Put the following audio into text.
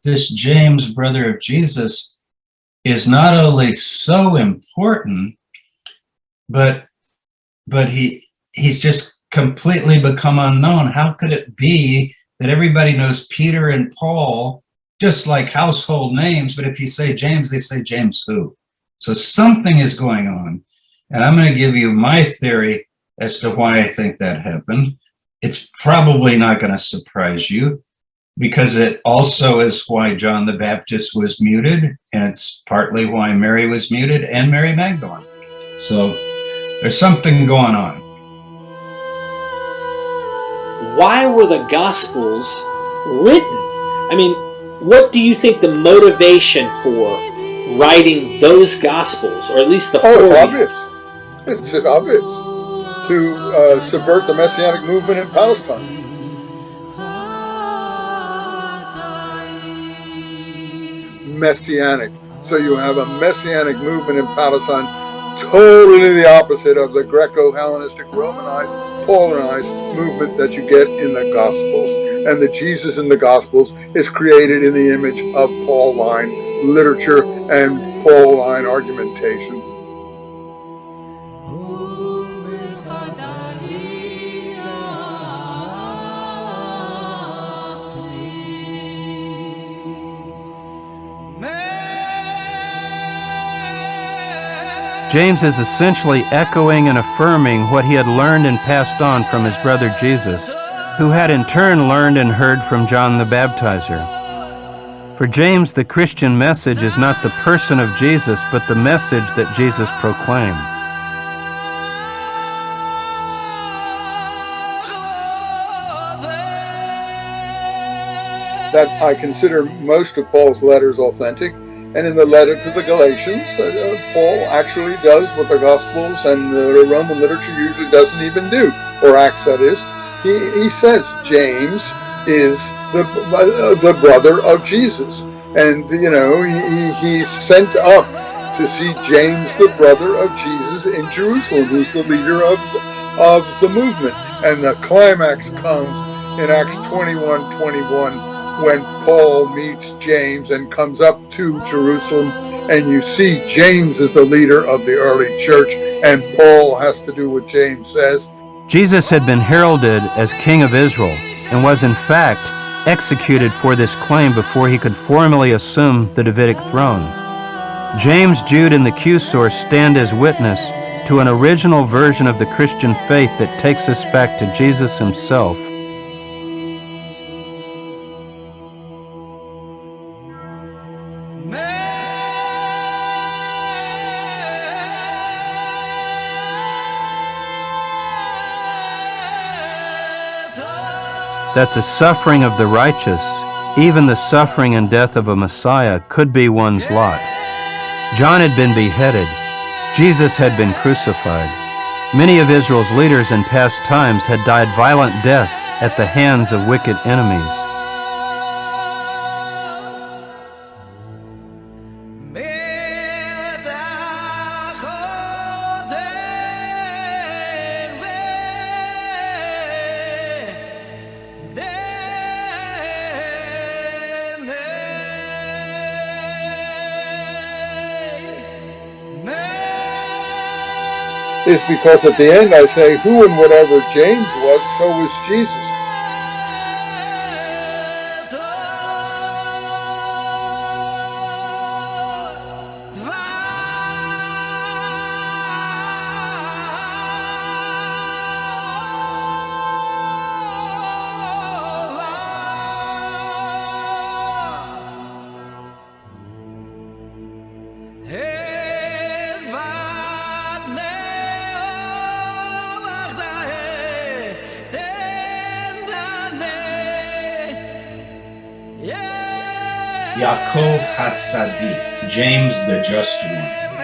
this James, brother of Jesus, is not only so important, but he's just completely become unknown. How could it be that everybody knows Peter and Paul just like household names, but if you say James, they say James who? So something is going on. And I'm going to give you my theory as to why I think that happened. It's probably not going to surprise you, because it also is why John the Baptist was muted, and it's partly why Mary was muted, and Mary Magdalene. So there's something going on. Why were the Gospels written? I mean, what do you think the motivation for writing those Gospels, or at least the four? It's obvious. It's obvious. To subvert the Messianic movement in Palestine. Messianic. So you have a Messianic movement in Palestine, totally the opposite of the Greco-Hellenistic, Romanized, Paulinized movement that you get in the Gospels. And the Jesus in the Gospels is created in the image of Pauline literature and Pauline argumentation. James is essentially echoing and affirming what he had learned and passed on from his brother Jesus, who had in turn learned and heard from John the Baptizer. For James, the Christian message is not the person of Jesus, but the message that Jesus proclaimed. That I consider most of Paul's letters authentic. And in the letter to the Galatians, Paul actually does what the Gospels and the Roman literature usually doesn't even do, or Acts, that is. He says James is the brother of Jesus. And, you know, he's sent up to see James, the brother of Jesus, in Jerusalem, who's the leader of the movement. And the climax comes in Acts 21:21. When Paul meets James and comes up to Jerusalem, and you see James is the leader of the early church, and Paul has to do what James says. Jesus had been heralded as King of Israel and was in fact executed for this claim before he could formally assume the Davidic throne. James, Jude, and the Q source stand as witness to an original version of the Christian faith that takes us back to Jesus himself. That the suffering of the righteous, even the suffering and death of a Messiah, could be one's lot. John had been beheaded. Jesus had been crucified. Many of Israel's leaders in past times had died violent deaths at the hands of wicked enemies. Is because at the end I say, who and whatever James was, so was Jesus. Yaakov HaSadiq, James the Just One.